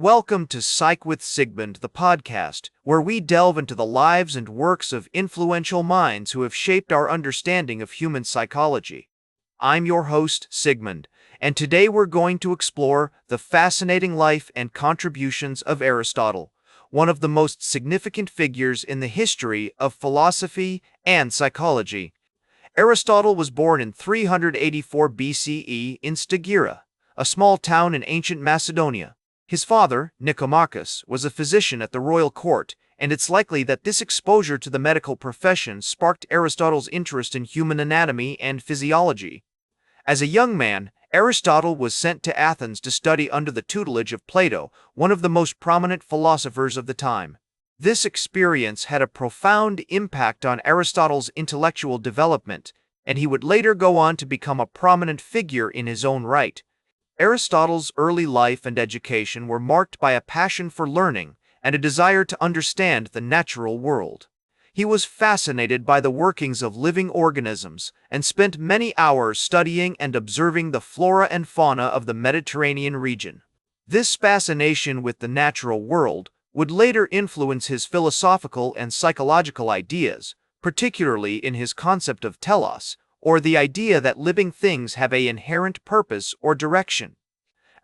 Welcome to PsychWSigmund, the podcast, where we delve into the lives and works of influential minds who have shaped our understanding of human psychology. I'm your host, Sigmund, and today we're going to explore the fascinating life and contributions of Aristotle, one of the most significant figures in the history of philosophy and psychology. Aristotle was born in 384 BCE in Stagira, a small town in ancient Macedonia. His father, Nicomachus, was a physician at the royal court, and it's likely that this exposure to the medical profession sparked Aristotle's interest in human anatomy and physiology. As a young man, Aristotle was sent to Athens to study under the tutelage of Plato, one of the most prominent philosophers of the time. This experience had a profound impact on Aristotle's intellectual development, and he would later go on to become a prominent figure in his own right. Aristotle's early life and education were marked by a passion for learning and a desire to understand the natural world. He was fascinated by the workings of living organisms and spent many hours studying and observing the flora and fauna of the Mediterranean region. This fascination with the natural world would later influence his philosophical and psychological ideas, particularly in his concept of telos, or the idea that living things have an inherent purpose or direction.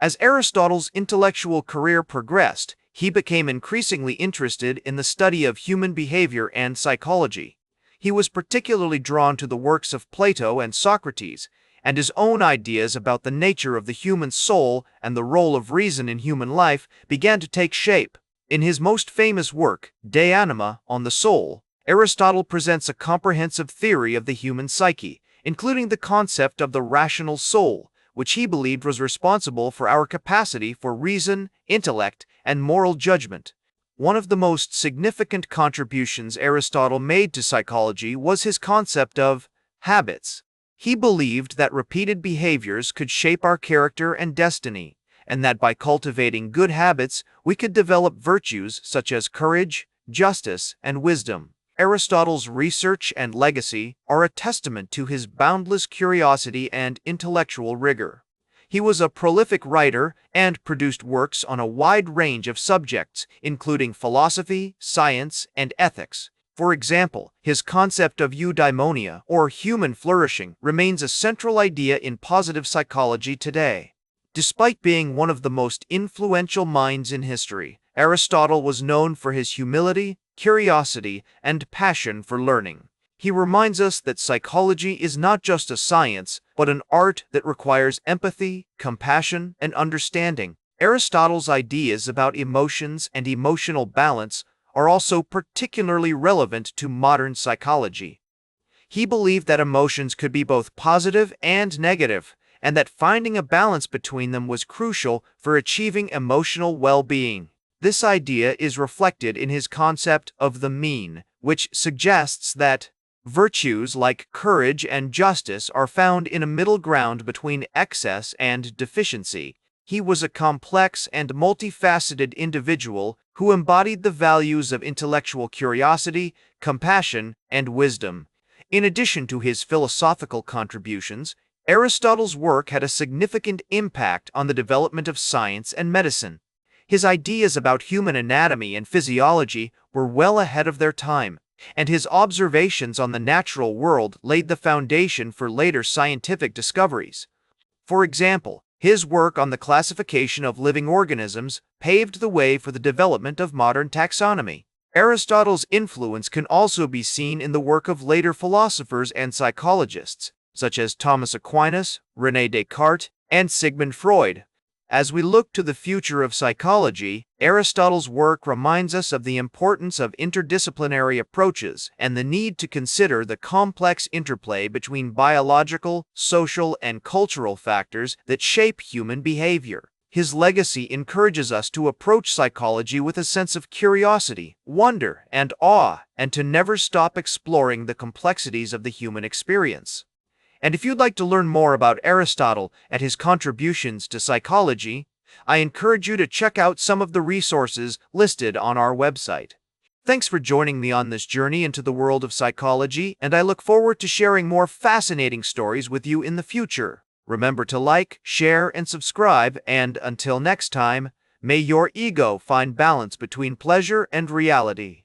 As Aristotle's intellectual career progressed, he became increasingly interested in the study of human behavior and psychology. He was particularly drawn to the works of Plato and Socrates, and his own ideas about the nature of the human soul and the role of reason in human life began to take shape. In his most famous work, De Anima, on the Soul, Aristotle presents a comprehensive theory of the human psyche, including the concept of the rational soul, which he believed was responsible for our capacity for reason, intellect, and moral judgment. One of the most significant contributions Aristotle made to psychology was his concept of habits. He believed that repeated behaviors could shape our character and destiny, and that by cultivating good habits, we could develop virtues such as courage, justice, and wisdom. Aristotle's research and legacy are a testament to his boundless curiosity and intellectual rigor. He was a prolific writer and produced works on a wide range of subjects, including philosophy, science, and ethics. For example, his concept of eudaimonia, or human flourishing, remains a central idea in positive psychology today. Despite being one of the most influential minds in history, Aristotle was known for his humility, curiosity, and passion for learning. He reminds us that psychology is not just a science, but an art that requires empathy, compassion, and understanding. Aristotle's ideas about emotions and emotional balance are also particularly relevant to modern psychology. He believed that emotions could be both positive and negative, and that finding a balance between them was crucial for achieving emotional well-being. This idea is reflected in his concept of the mean, which suggests that virtues like courage and justice are found in a middle ground between excess and deficiency. He was a complex and multifaceted individual who embodied the values of intellectual curiosity, compassion, and wisdom. In addition to his philosophical contributions, Aristotle's work had a significant impact on the development of science and medicine. His ideas about human anatomy and physiology were well ahead of their time, and his observations on the natural world laid the foundation for later scientific discoveries. For example, his work on the classification of living organisms paved the way for the development of modern taxonomy. Aristotle's influence can also be seen in the work of later philosophers and psychologists, such as Thomas Aquinas, René Descartes, and Sigmund Freud. As we look to the future of psychology, Aristotle's work reminds us of the importance of interdisciplinary approaches and the need to consider the complex interplay between biological, social, and cultural factors that shape human behavior. His legacy encourages us to approach psychology with a sense of curiosity, wonder, and awe, and to never stop exploring the complexities of the human experience. And if you'd like to learn more about Aristotle and his contributions to psychology, I encourage you to check out some of the resources listed on our website. Thanks for joining me on this journey into the world of psychology, and I look forward to sharing more fascinating stories with you in the future. Remember to like, share, and subscribe, and until next time, May your ego find balance between pleasure and reality.